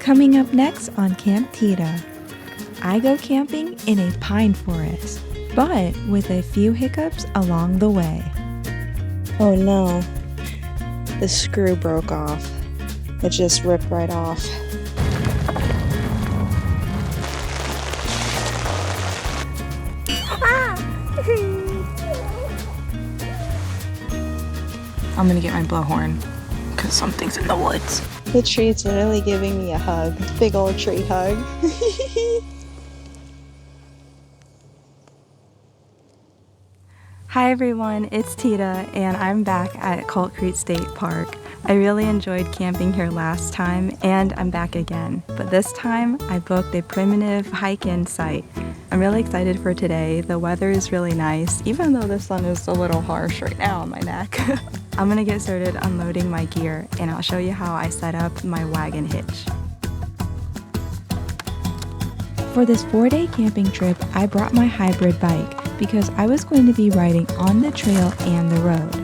Coming up next on Camp Tita, I go camping in a pine forest, but with a few hiccups along the way. Oh no, the screw broke off. It just ripped right off. I'm gonna get my blowhorn because something's in the woods. The tree's literally giving me a hug. Big old tree hug. Hi everyone, it's Tita and I'm back at Colt Creek State Park. I really enjoyed camping here last time and I'm back again, but this time I booked a primitive hike-in site. I'm really excited for today. The weather is really nice, even though the sun is a little harsh right now on my neck. I'm gonna get started unloading my gear and I'll show you how I set up my wagon hitch. For this 4-day camping trip, I brought my hybrid bike because I was going to be riding on the trail and the road.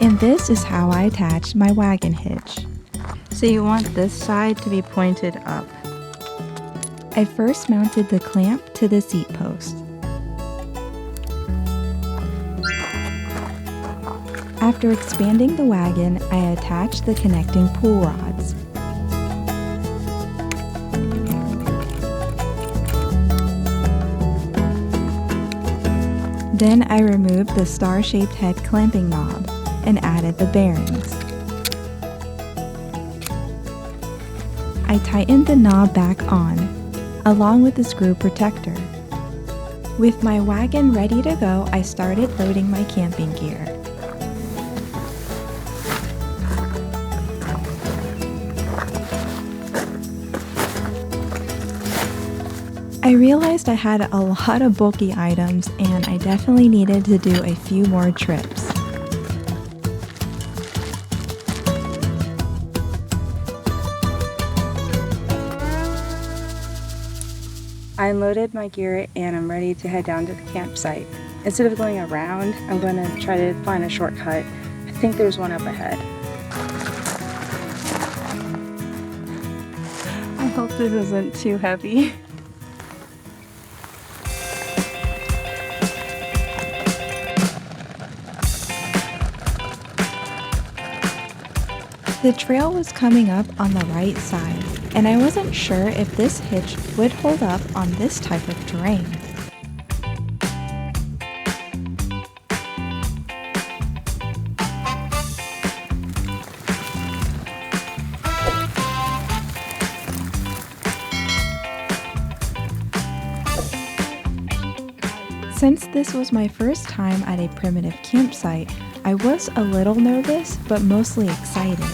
And this is how I attached my wagon hitch. So you want this side to be pointed up. I first mounted the clamp to the seat post. After expanding the wagon, I attached the connecting pull rods. Then I removed the star-shaped head clamping knob and added the bearings. I tightened the knob back on, along with the screw protector. With my wagon ready to go, I started loading my camping gear. I realized I had a lot of bulky items and I definitely needed to do a few more trips. I unloaded my gear and I'm ready to head down to the campsite. Instead of going around, I'm going to try to find a shortcut. I think there's one up ahead. I hope this isn't too heavy. The trail was coming up on the right side, and I wasn't sure if this hitch would hold up on this type of terrain. Since this was my first time at a primitive campsite, I was a little nervous, but mostly excited.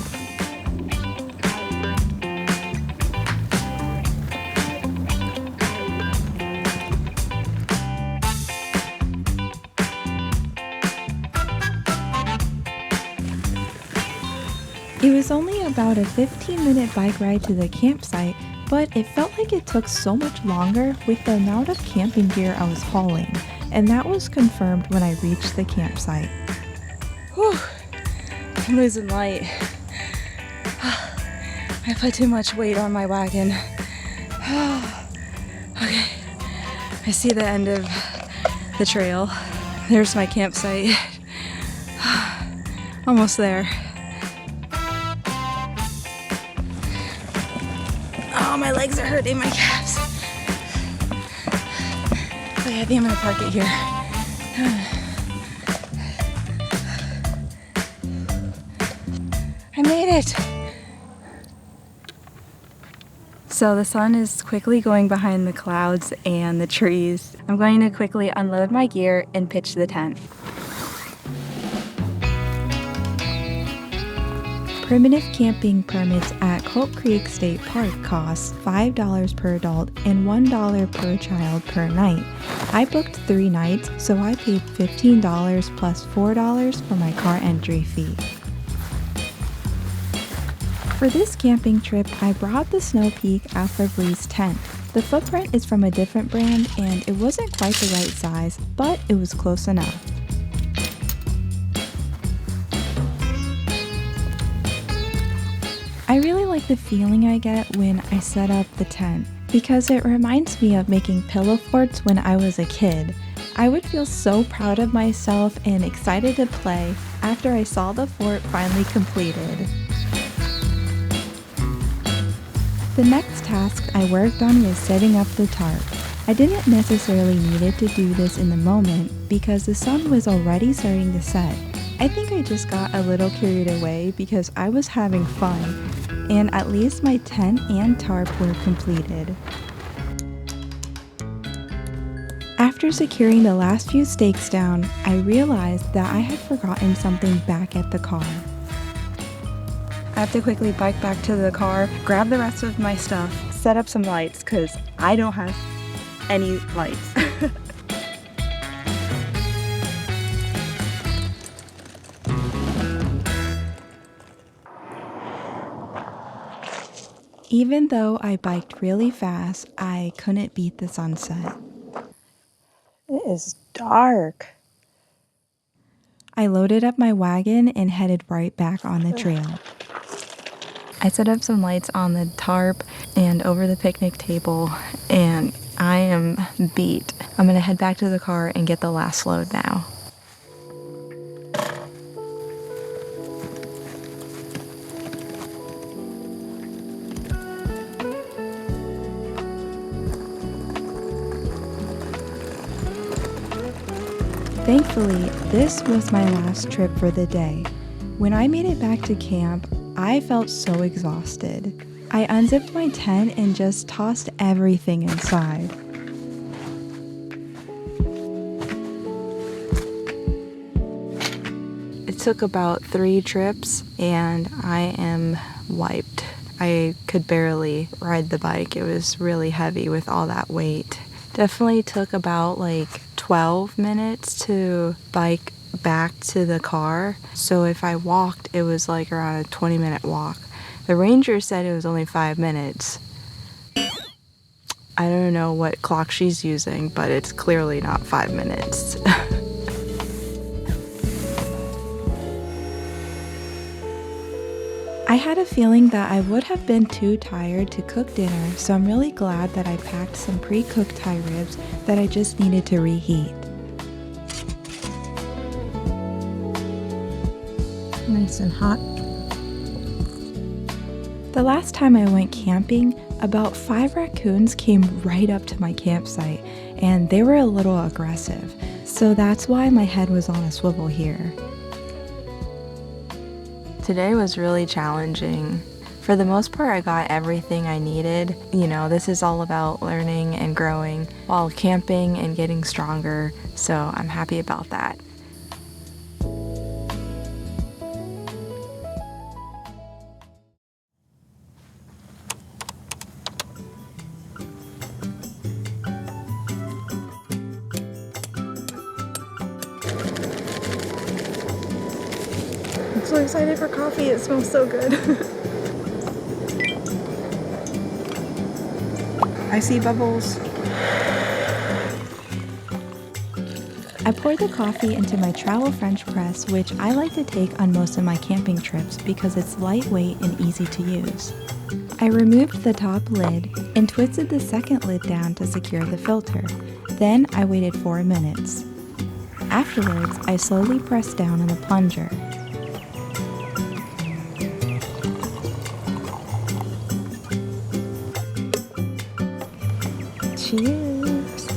It was only about a 15-minute bike ride to the campsite, but it felt like it took so much longer with the amount of camping gear I was hauling, and that was confirmed when I reached the campsite. Whew, I'm losing light. I put too much weight on my wagon. Okay, I see the end of the trail. There's my campsite. Almost there. Oh, my legs are hurting, my calves. Okay, I think I'm gonna park it here. I made it! So the sun is quickly going behind the clouds and the trees. I'm going to quickly unload my gear and pitch the tent. Primitive camping permits at Colt Creek State Park cost $5 per adult and $1 per child per night. I booked 3 nights, so I paid $15 plus $4 for my car entry fee. For this camping trip, I brought the Snow Peak Alpha Breeze tent. The footprint is from a different brand and it wasn't quite the right size, but it was close enough. I really like the feeling I get when I set up the tent because it reminds me of making pillow forts when I was a kid. I would feel so proud of myself and excited to play after I saw the fort finally completed. The next task I worked on was setting up the tarp. I didn't necessarily need to do this in the moment because the sun was already starting to set. I think I just got a little carried away because I was having fun, and at least my tent and tarp were completed. After securing the last few stakes down, I realized that I had forgotten something back at the car. I have to quickly bike back to the car, grab the rest of my stuff, set up some lights because I don't have any lights. Even though I biked really fast, I couldn't beat the sunset. It is dark. I loaded up my wagon and headed right back on the trail. I set up some lights on the tarp and over the picnic table, and I am beat. I'm gonna head back to the car and get the last load now. Thankfully, this was my last trip for the day. When I made it back to camp, I felt so exhausted. I unzipped my tent and just tossed everything inside. It took about 3 trips and I am wiped. I could barely ride the bike. It was really heavy with all that weight. Definitely took about like 12 minutes to bike back to the car. So if I walked, it was like around a 20-minute walk. The ranger said it was only 5 minutes. I don't know what clock she's using, but it's clearly not 5 minutes. I had a feeling that I would have been too tired to cook dinner, so I'm really glad that I packed some pre-cooked Thai ribs that I just needed to reheat. Nice and hot. The last time I went camping, about 5 raccoons came right up to my campsite, and they were a little aggressive, so that's why my head was on a swivel here. Today was really challenging. For the most part, I got everything I needed. You know, this is all about learning and growing while camping and getting stronger, so I'm happy about that. I'm so excited for coffee. It smells so good. I see bubbles. I poured the coffee into my travel French press, which I like to take on most of my camping trips because it's lightweight and easy to use. I removed the top lid and twisted the second lid down to secure the filter. Then I waited 4 minutes. Afterwards, I slowly pressed down on the plunger. Cheers!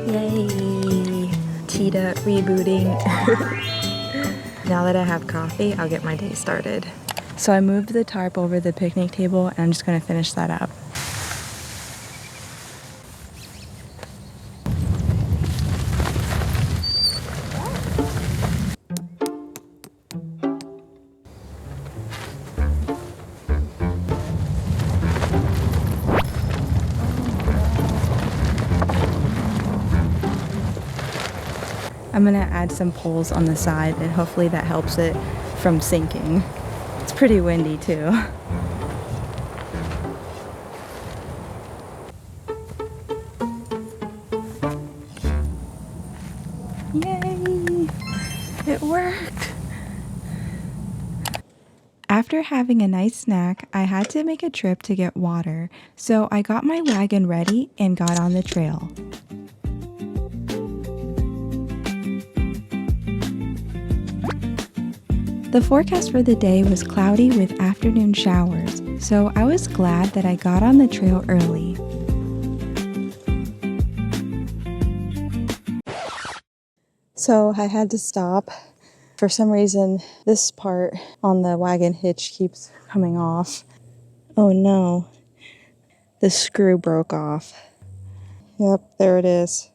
Yay! Cheetah rebooting. Now that I have coffee, I'll get my day started. So I moved the tarp over the picnic table and I'm just gonna finish that up. I'm gonna add some poles on the side and hopefully that helps it from sinking. It's pretty windy too. Yay! It worked! After having a nice snack, I had to make a trip to get water, so I got my wagon ready and got on the trail. The forecast for the day was cloudy with afternoon showers, so I was glad that I got on the trail early. So I had to stop. For some reason, this part on the wagon hitch keeps coming off. Oh no, the screw broke off. Yep, there it is.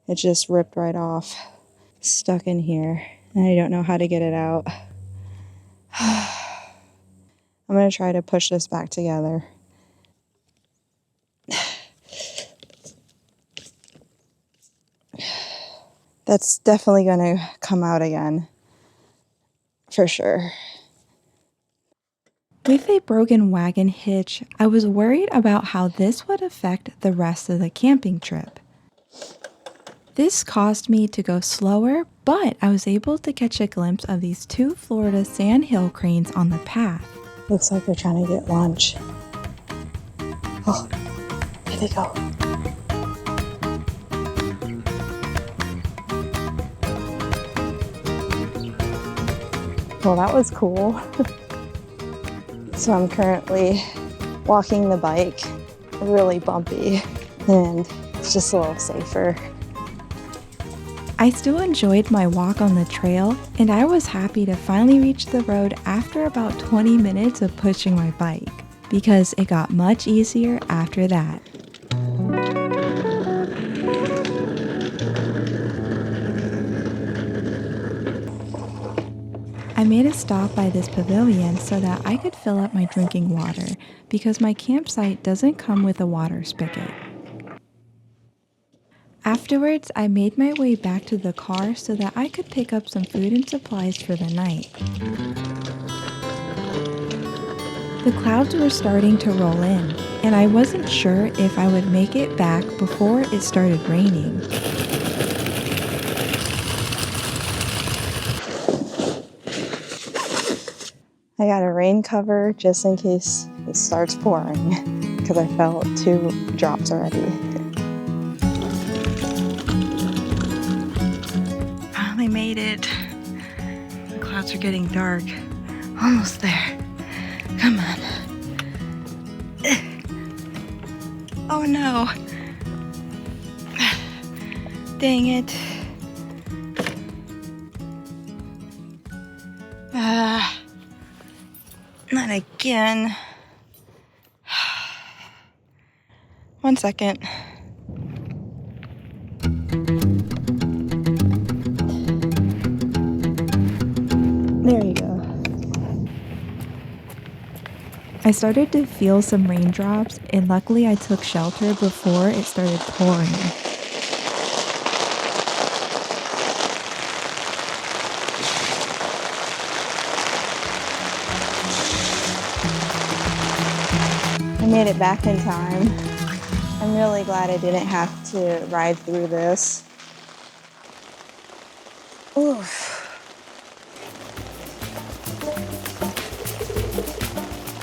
It just ripped right off. Stuck in here, and I don't know how to get it out. I'm gonna try to push this back together. That's definitely gonna come out again. For sure. With a broken wagon hitch, I was worried about how this would affect the rest of the camping trip. This caused me to go slower, but I was able to catch a glimpse of these two Florida sandhill cranes on the path. Looks like they're trying to get lunch. Oh, here they go. Well, that was cool. So I'm currently walking the bike, really bumpy, and it's just a little safer. I still enjoyed my walk on the trail, and I was happy to finally reach the road after about 20 minutes of pushing my bike, because it got much easier after that. I made a stop by this pavilion so that I could fill up my drinking water because my campsite doesn't come with a water spigot. Afterwards, I made my way back to the car so that I could pick up some food and supplies for the night. The clouds were starting to roll in, and I wasn't sure if I would make it back before it started raining. I got a rain cover just in case it starts pouring because I felt 2 drops already. Finally made it. The clouds are getting dark. Almost there. Come on. Oh no. Dang it. Not again. 1 second. There you go. I started to feel some raindrops, and luckily I took shelter before it started pouring. I made it back in time. I'm really glad I didn't have to ride through this. Oof.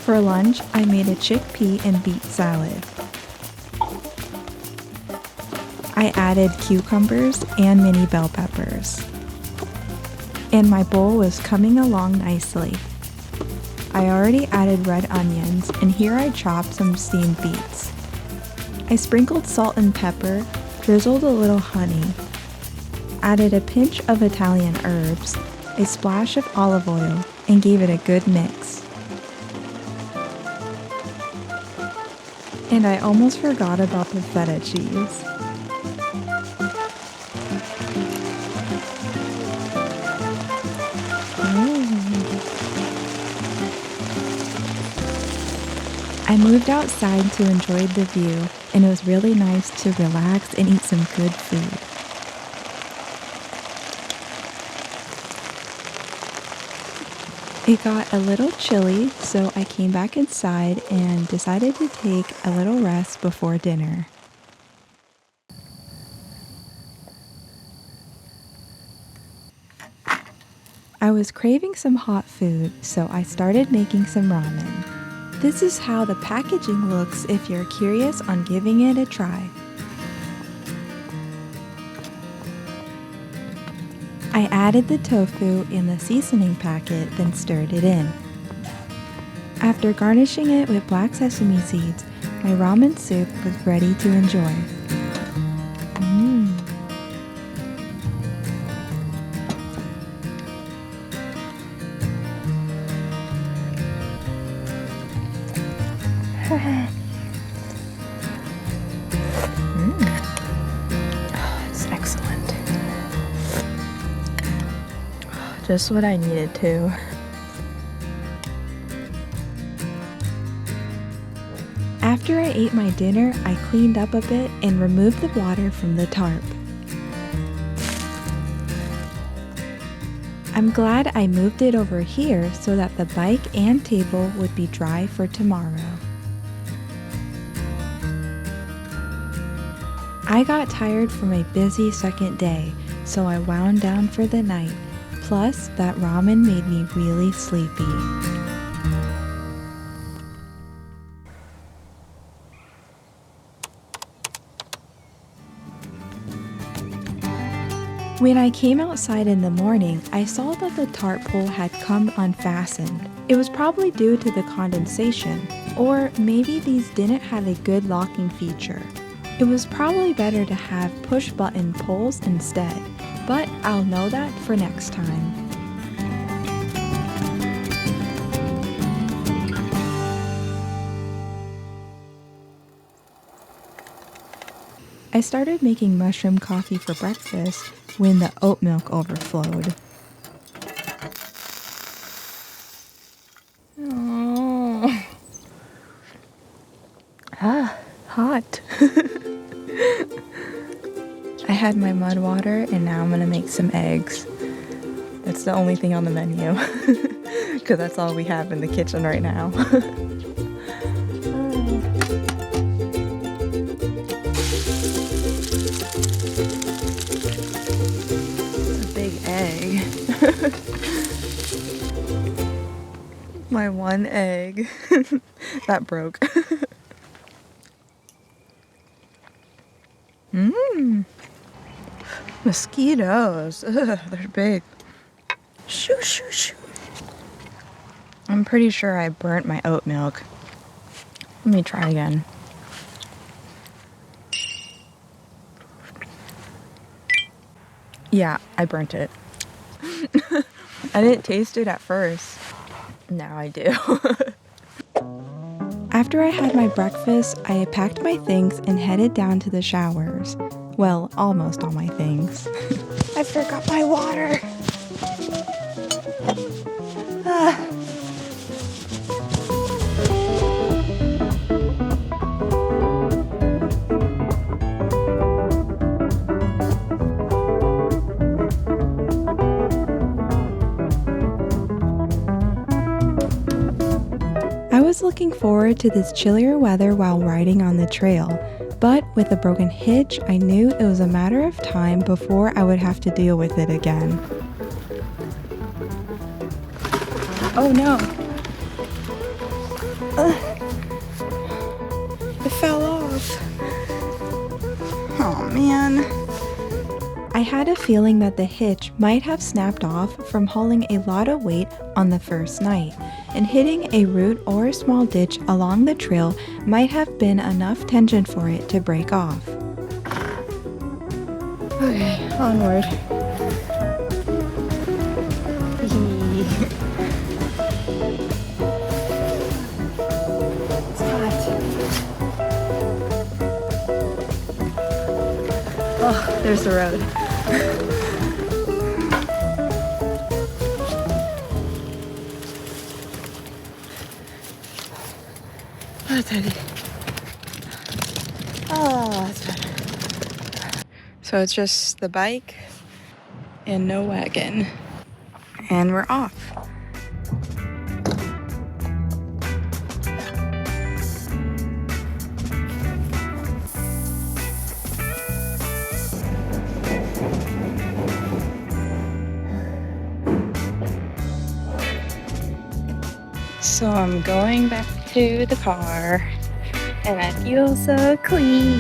For lunch, I made a chickpea and beet salad. I added cucumbers and mini bell peppers. And my bowl was coming along nicely. I already added red onions, and here I chopped some steamed beets. I sprinkled salt and pepper, drizzled a little honey, added a pinch of Italian herbs, a splash of olive oil, and gave it a good mix. And I almost forgot about the feta cheese. I moved outside to enjoy the view, and it was really nice to relax and eat some good food. It got a little chilly, so I came back inside and decided to take a little rest before dinner. I was craving some hot food, so I started making some ramen. This is how the packaging looks if you're curious on giving it a try. I added the tofu in the seasoning packet, then stirred it in. After garnishing it with black sesame seeds, my ramen soup was ready to enjoy. It's excellent. Just what I needed to. After I ate my dinner, I cleaned up a bit and removed the water from the tarp. I'm glad I moved it over here so that the bike and table would be dry for tomorrow. I got tired from a busy second day, so I wound down for the night. Plus, that ramen made me really sleepy. When I came outside in the morning, I saw that the tarp pole had come unfastened. It was probably due to the condensation, or maybe these didn't have a good locking feature. It was probably better to have push-button poles instead, but I'll know that for next time. I started making mushroom coffee for breakfast when the oat milk overflowed. Oh. Hot. I had my mud water and now I'm gonna make some eggs. That's the only thing on the menu because that's all we have in the kitchen right now. Egg. My one egg that broke. Mosquitoes. Ugh, they're big. Shoo, shoo, shoo. I'm pretty sure I burnt my oat milk. Let me try again. Yeah, I burnt it. I didn't taste it at first. Now I do. After I had my breakfast, I packed my things and headed down to the showers. Well, almost all my things. I forgot my water. I was looking forward to this chillier weather while riding on the trail, but with a broken hitch, I knew it was a matter of time before I would have to deal with it again. Oh no! It fell off! Oh man. I had a feeling that the hitch might have snapped off from hauling a lot of weight on the first night, and hitting a root or a small ditch along the trail might have been enough tension for it to break off. Okay, onward. It's hot. Oh, there's the road. That's heavy. Oh, that's better. So it's just the bike and no wagon. And we're off. So I'm going back to the car and I feel so clean.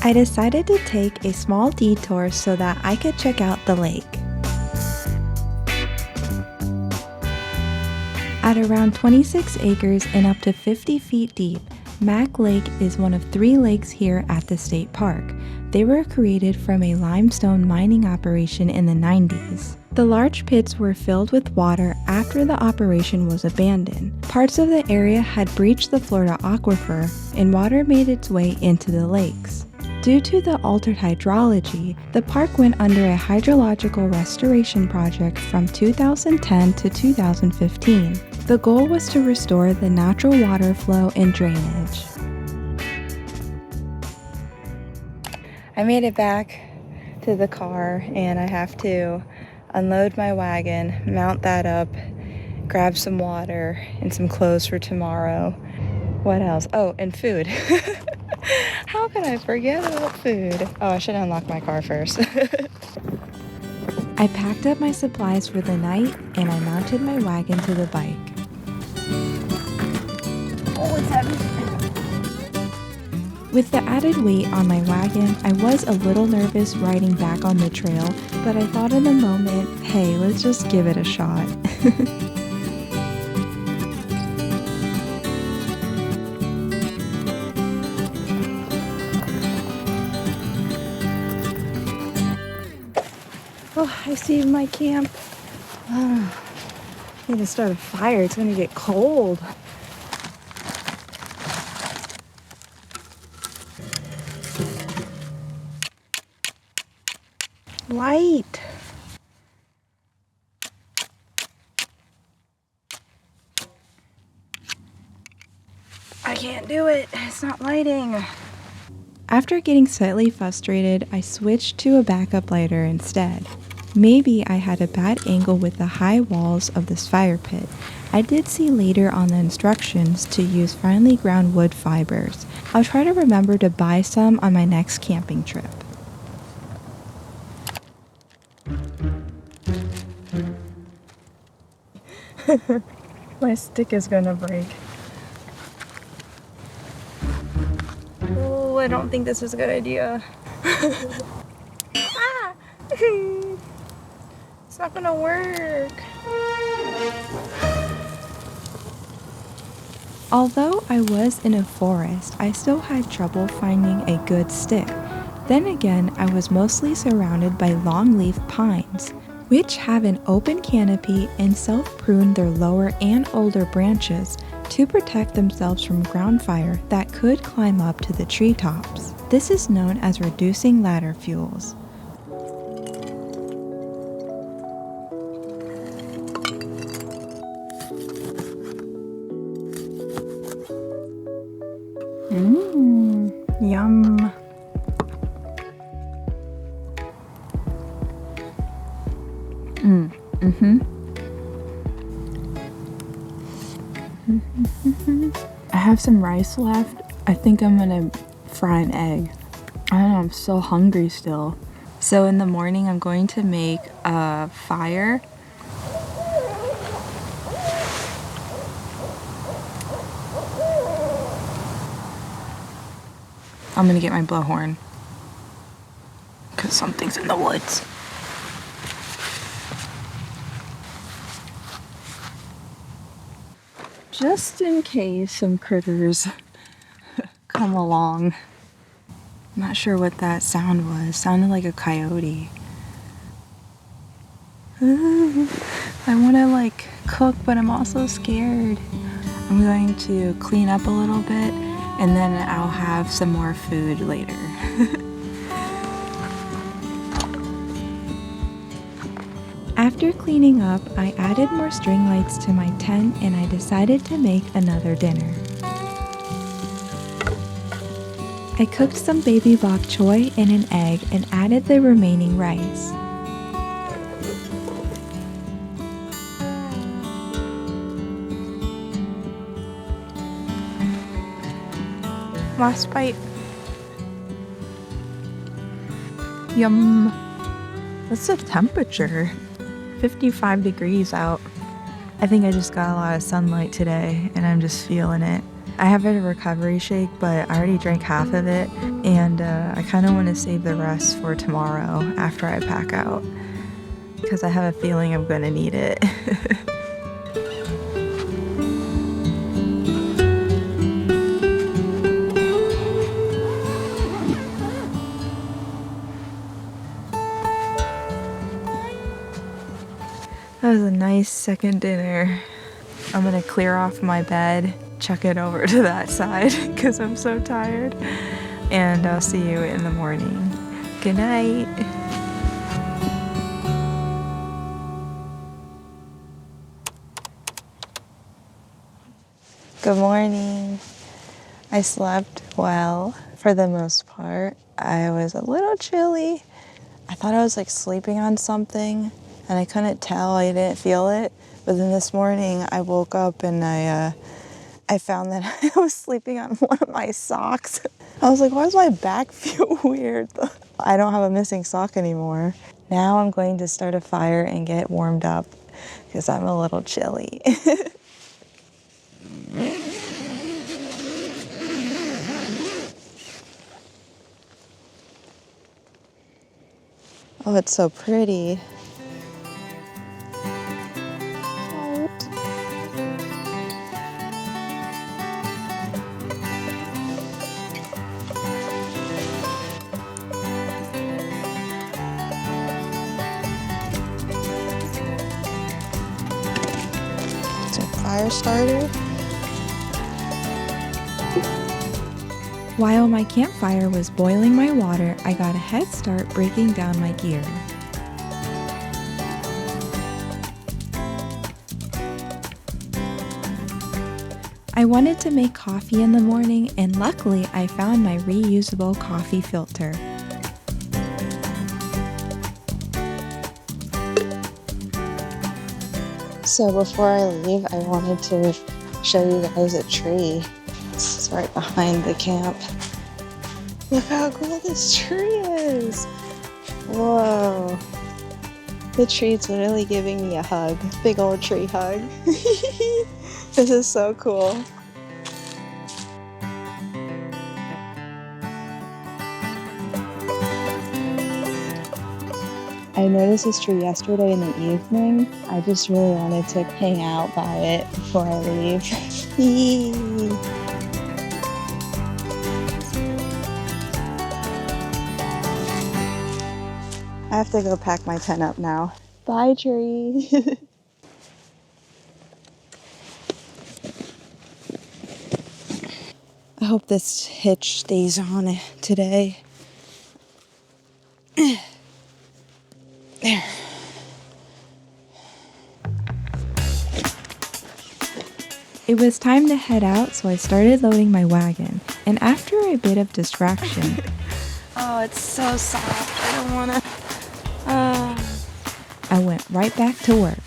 I decided to take a small detour so that I could check out the lake. At around 26 acres and up to 50 feet deep, Mac Lake is one of 3 lakes here at the state park. They were created from a limestone mining operation in the 90s. The large pits were filled with water after the operation was abandoned. Parts of the area had breached the Florida aquifer and water made its way into the lakes. Due to the altered hydrology, the park went under a hydrological restoration project from 2010 to 2015. The goal was to restore the natural water flow and drainage. I made it back to the car and I have to unload my wagon, mount that up, grab some water and some clothes for tomorrow. What else? Oh, and food. How could I forget about food? Oh, I should unlock my car first. I packed up my supplies for the night and I mounted my wagon to the bike. Oh, it's heavy. With the added weight on my wagon, I was a little nervous riding back on the trail, but I thought in the moment, hey, let's just give it a shot. Oh, I see my camp. Oh, I need to start a fire. It's gonna get cold. Light. I can't do it. It's not lighting. After getting slightly frustrated, I switched to a backup lighter instead. Maybe I had a bad angle with the high walls of this fire pit. I did see later on the instructions to use finely ground wood fibers. I'll try to remember to buy some on my next camping trip. My stick is gonna break. Oh, I don't think this is a good idea. Ah! It's not gonna work. Although I was in a forest, I still had trouble finding a good stick. Then again, I was mostly surrounded by longleaf pines, which have an open canopy and self-prune their lower and older branches to protect themselves from ground fire that could climb up to the treetops. This is known as reducing ladder fuels. Yum. I have some rice left. I think I'm gonna fry an egg. I don't know, I'm so hungry still. So in the morning, I'm going to make a fire. I'm gonna get my blowhorn because something's in the woods. Just in case some critters come along. I'm not sure what that sound was. It sounded like a coyote. I want to cook, but I'm also scared. I'm going to clean up a little bit and then I'll have some more food later. After cleaning up, I added more string lights to my tent and I decided to make another dinner. I cooked some baby bok choy and an egg and added the remaining rice. Last bite. Yum. What's the temperature? 55 degrees out. I think I just got a lot of sunlight today and I'm just feeling it. I have a recovery shake, but I already drank half of it, and I kind of want to save the rest for tomorrow after I pack out, because I have a feeling I'm going to need it. That was a nice second dinner. I'm gonna clear off my bed, chuck it over to that side because I'm so tired, and I'll see you in the morning. Good night. Good morning. I slept well for the most part. I was a little chilly. I thought I was like sleeping on something and I couldn't tell. I didn't feel it. But then this morning I woke up and I found that I was sleeping on one of my socks. I was like, why does my back feel weird? I don't have a missing sock anymore. Now I'm going to start a fire and get warmed up because I'm a little chilly. Oh, it's so pretty. It's a fire starter. While my campfire was boiling my water, I got a head start breaking down my gear. I wanted to make coffee in the morning, and luckily I found my reusable coffee filter. So before I leave, I wanted to show you guys a tree. It's right behind the camp. Look how cool this tree is. Whoa. The tree's literally giving me a hug. Big old tree hug. This is so cool. I noticed this tree yesterday in the evening. I just really wanted to hang out by it before I leave. I have to go pack my tent up now. Bye, tree. I hope this hitch stays on today. There. It was time to head out, so I started loading my wagon, and after a bit of distraction, Oh, it's so soft. I don't wanna. I went right back to work.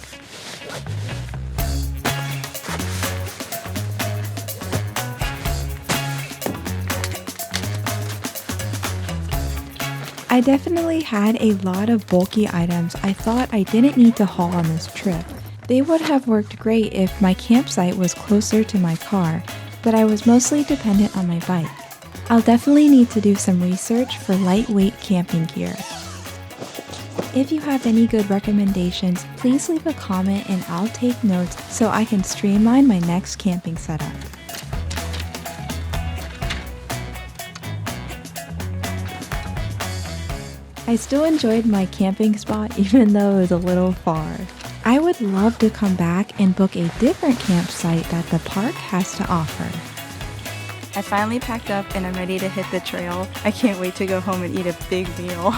I definitely had a lot of bulky items I thought I didn't need to haul on this trip. They would have worked great if my campsite was closer to my car, but I was mostly dependent on my bike. I'll definitely need to do some research for lightweight camping gear. If you have any good recommendations, please leave a comment and I'll take notes so I can streamline my next camping setup. I still enjoyed my camping spot even though it was a little far. I would love to come back and book a different campsite that the park has to offer. I finally packed up and I'm ready to hit the trail. I can't wait to go home and eat a big meal.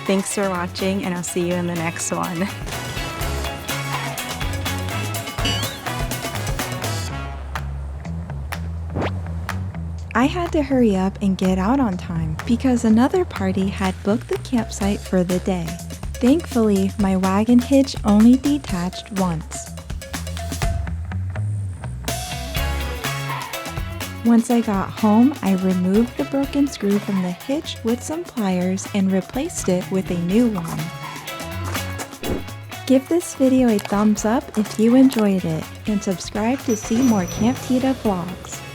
Thanks for watching, and I'll see you in the next one. I had to hurry up and get out on time because another party had booked the campsite for the day. Thankfully, my wagon hitch only detached once. Once I got home, I removed the broken screw from the hitch with some pliers and replaced it with a new one. Give this video a thumbs up if you enjoyed it, and subscribe to see more Camp Tita vlogs.